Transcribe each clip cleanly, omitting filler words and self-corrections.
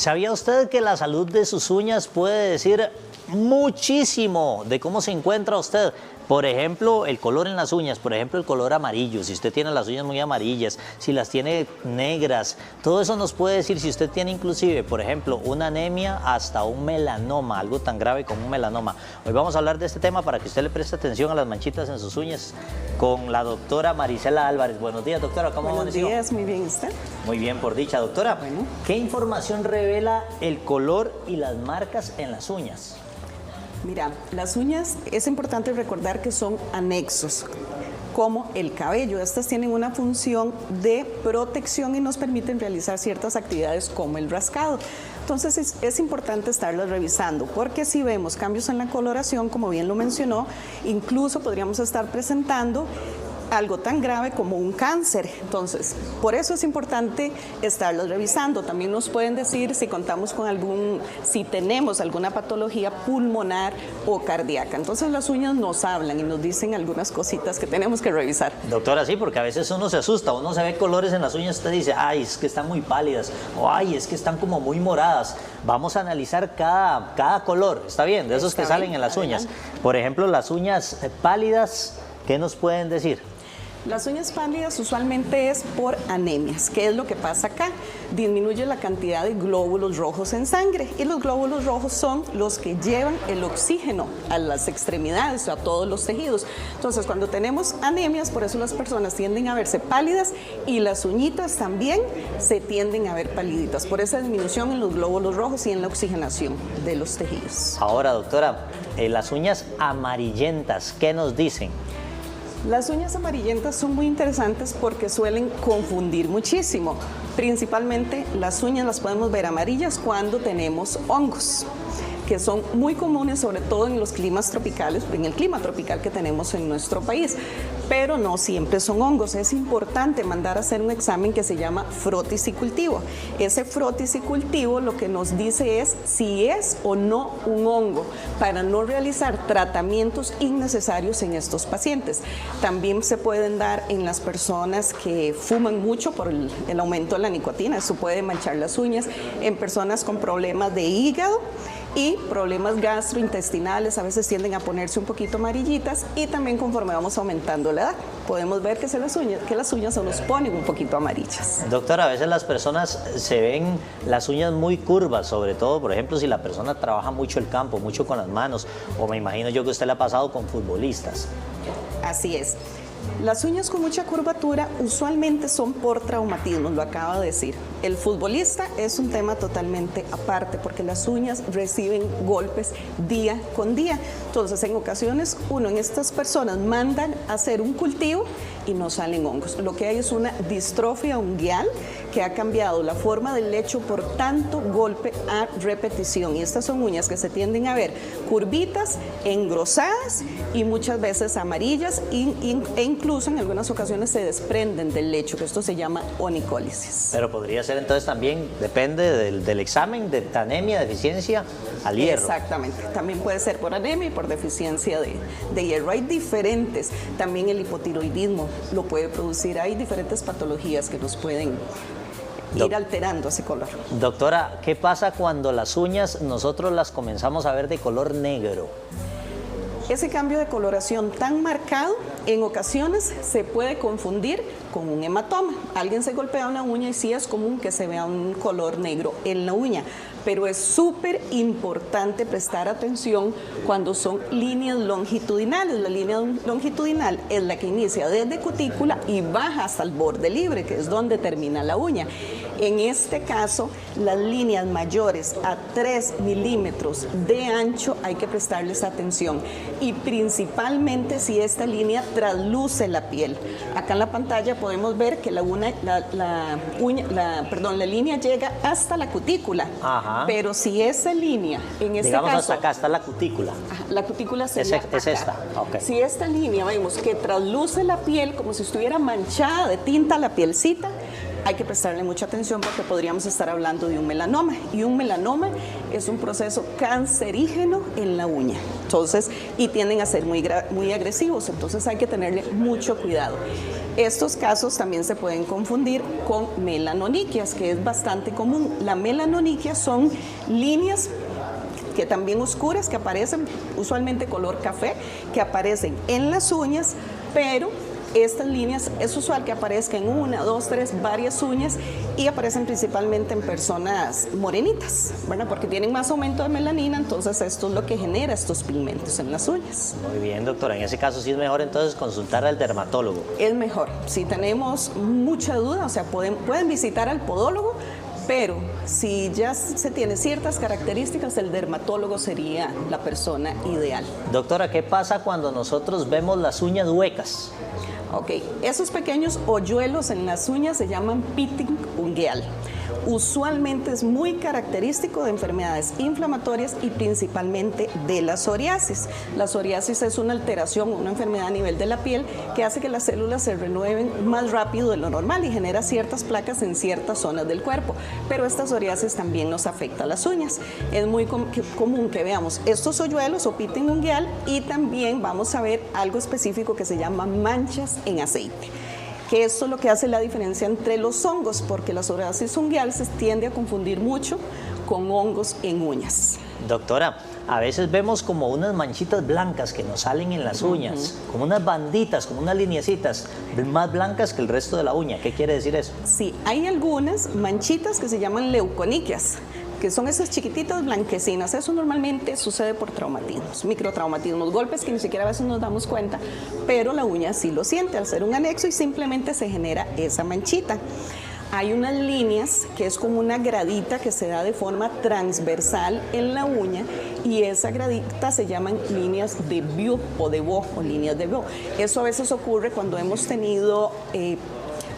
¿Sabía usted que la salud de sus uñas puede decir muchísimo de cómo se encuentra usted? Por ejemplo, el color en las uñas, por ejemplo, el color amarillo, si usted tiene las uñas muy amarillas, si las tiene negras, todo eso nos puede decir si usted tiene inclusive, por ejemplo, una anemia hasta un melanoma, algo tan grave como un melanoma. Hoy vamos a hablar de este tema para que usted le preste atención a las manchitas en sus uñas con la doctora Marisela Álvarez. Buenos días, doctora, ¿cómo amaneció? Buenos días, muy bien, ¿usted? Muy bien, por dicha, doctora. Bueno. ¿Qué información revela el color y las marcas en las uñas? Mira, las uñas es importante recordar que son anexos, como el cabello. Estas tienen una función de protección y nos permiten realizar ciertas actividades como el rascado. Entonces es importante estarlas revisando, porque si vemos cambios en la coloración, como bien lo mencionó, incluso podríamos estar presentando algo tan grave como un cáncer. Entonces, por eso es importante estarlos revisando. También nos pueden decir si contamos con si tenemos alguna patología pulmonar o cardíaca. Entonces, las uñas nos hablan y nos dicen algunas cositas que tenemos que revisar. Doctora, sí, porque a veces uno se asusta, uno se ve colores en las uñas, usted dice, ay, es que están muy pálidas, o ay, es que están como muy moradas. Vamos a analizar cada color, ¿está bien? De esos que salen en las uñas. Por ejemplo, las uñas pálidas, ¿qué nos pueden decir? Las uñas pálidas usualmente es por anemias. ¿Qué es lo que pasa acá? Disminuye la cantidad de glóbulos rojos en sangre, y los glóbulos rojos son los que llevan el oxígeno a las extremidades, a todos los tejidos. Entonces, cuando tenemos anemias, por eso las personas tienden a verse pálidas y las uñitas también se tienden a ver paliditas, por esa disminución en los glóbulos rojos y en la oxigenación de los tejidos. Ahora, doctora, las uñas amarillentas, ¿qué nos dicen? Las uñas amarillentas son muy interesantes porque suelen confundir muchísimo. Principalmente las uñas las podemos ver amarillas cuando tenemos hongos, que son muy comunes, sobre todo en los climas tropicales, en el clima tropical que tenemos en nuestro país, pero no siempre son hongos. Es importante mandar a hacer un examen que se llama frotis y cultivo. Ese frotis y cultivo lo que nos dice es si es o no un hongo, para no realizar tratamientos innecesarios en estos pacientes. También se pueden dar en las personas que fuman mucho por el aumento de la nicotina, eso puede manchar las uñas, en personas con problemas de hígado y problemas gastrointestinales, a veces tienden a ponerse un poquito amarillitas, y también conforme vamos aumentando la edad, podemos ver que las uñas se nos ponen un poquito amarillas. Doctora, a veces las personas se ven las uñas muy curvas, sobre todo, por ejemplo, si la persona trabaja mucho el campo, mucho con las manos, o me imagino yo que usted le ha pasado con futbolistas. Así es. Las uñas con mucha curvatura usualmente son por traumatismo, lo acaba de decir. El futbolista es un tema totalmente aparte, porque las uñas reciben golpes día con día. Entonces, en ocasiones, en estas personas mandan a hacer un cultivo y no salen hongos. Lo que hay es una distrofia ungueal que ha cambiado la forma del lecho por tanto golpe a repetición. Y estas son uñas que se tienden a ver curvitas, engrosadas y muchas veces amarillas, e incluso en algunas ocasiones se desprenden del lecho, que esto se llama onicólisis. Pero podría ser entonces también, depende del examen, de anemia, deficiencia al hierro. Exactamente, también puede ser por anemia y por deficiencia de hierro. Hay diferentes, también el hipotiroidismo lo puede producir, hay diferentes patologías que nos pueden ir alterando ese color. Doctora, ¿qué pasa cuando las uñas nosotros las comenzamos a ver de color negro? Ese cambio de coloración tan marcado en ocasiones se puede confundir con un hematoma. Alguien se golpea una uña y sí es común que se vea un color negro en la uña, pero es súper importante prestar atención cuando son líneas longitudinales. La línea longitudinal es la que inicia desde cutícula y baja hasta el borde libre, que es donde termina la uña. En este caso, las líneas mayores a 3 milímetros de ancho hay que prestarles atención, y principalmente si esta línea trasluce la piel. Acá en la pantalla podemos ver que la línea llega hasta la cutícula. Ajá. Pero si esa línea, en este digamos caso, hasta acá está la cutícula. La cutícula sería es esta. Okay. Si esta línea vemos que trasluce la piel como si estuviera manchada de tinta la pielcita, hay que prestarle mucha atención, porque podríamos estar hablando de un melanoma, y un melanoma es un proceso cancerígeno en la uña. Entonces, y tienden a ser muy agresivos, entonces hay que tenerle mucho cuidado. Estos casos también se pueden confundir con melanoniquias, que es bastante común. La melanoniquia son líneas que también oscuras, que aparecen usualmente color café, que aparecen en las uñas, pero estas líneas es usual que aparezcan en una, dos, tres, varias uñas y aparecen principalmente en personas morenitas, ¿verdad? Porque tienen más aumento de melanina, entonces esto es lo que genera estos pigmentos en las uñas. Muy bien, doctora. En ese caso sí es mejor entonces consultar al dermatólogo. Es mejor. Si tenemos mucha duda, o sea, pueden visitar al podólogo, pero si ya se tiene ciertas características, el dermatólogo sería la persona ideal. Doctora, ¿qué pasa cuando nosotros vemos las uñas huecas? Ok, esos pequeños hoyuelos en las uñas se llaman pitting ungueal. Usualmente es muy característico de enfermedades inflamatorias y principalmente de la psoriasis. La psoriasis es una alteración, una enfermedad a nivel de la piel que hace que las células se renueven más rápido de lo normal y genera ciertas placas en ciertas zonas del cuerpo. Pero esta psoriasis también nos afecta a las uñas. Es muy común que veamos estos hoyuelos o pitting ungueal y también vamos a ver algo específico que se llama manchas en aceite. Que esto es lo que hace la diferencia entre los hongos, porque la psoriasis ungueal se tiende a confundir mucho con hongos en uñas. Doctora, a veces vemos como unas manchitas blancas que nos salen en las uñas, como unas banditas, como unas lineecitas más blancas que el resto de la uña. ¿Qué quiere decir eso? Sí, hay algunas manchitas que se llaman leuconiquias, que son esas chiquititas blanquecinas. Eso normalmente sucede por traumatismos, microtraumatismos, golpes que ni siquiera a veces nos damos cuenta, pero la uña sí lo siente al ser un anexo y simplemente se genera esa manchita. Hay unas líneas que es como una gradita que se da de forma transversal en la uña y esa gradita se llaman líneas de Biot o de Bo o líneas de Biot. Eso a veces ocurre cuando hemos tenido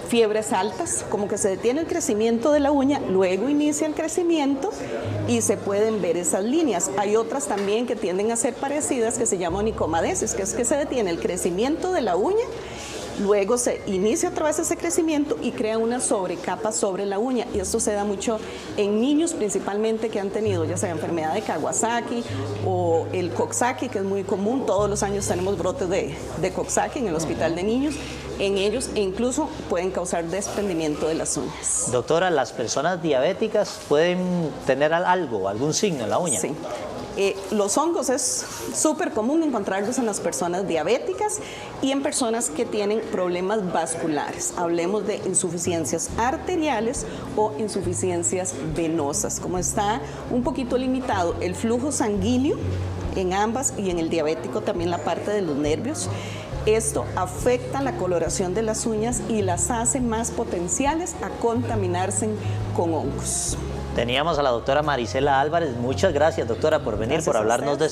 fiebres altas, como que se detiene el crecimiento de la uña, luego inicia el crecimiento y se pueden ver esas líneas. Hay otras también que tienden a ser parecidas que se llaman onicomadesis, que es que se detiene el crecimiento de la uña, luego se inicia otra vez ese crecimiento y crea una sobrecapa sobre la uña. Y esto se da mucho en niños principalmente que han tenido ya sea enfermedad de Kawasaki o el Coxsackie, que es muy común. Todos los años tenemos brotes de Coxsackie en el hospital de niños. En ellos incluso pueden causar desprendimiento de las uñas. Doctora, ¿las personas diabéticas pueden tener algo, algún signo en la uña? Sí. Los hongos es súper común encontrarlos en las personas diabéticas y en personas que tienen problemas vasculares. Hablemos de insuficiencias arteriales o insuficiencias venosas. Como está un poquito limitado el flujo sanguíneo en ambas y en el diabético también la parte de los nervios, esto afecta la coloración de las uñas y las hace más potenciales a contaminarse con hongos. Teníamos a la doctora Marisela Álvarez. Muchas gracias, doctora, por venir, Gracias por a hablarnos ustedes. de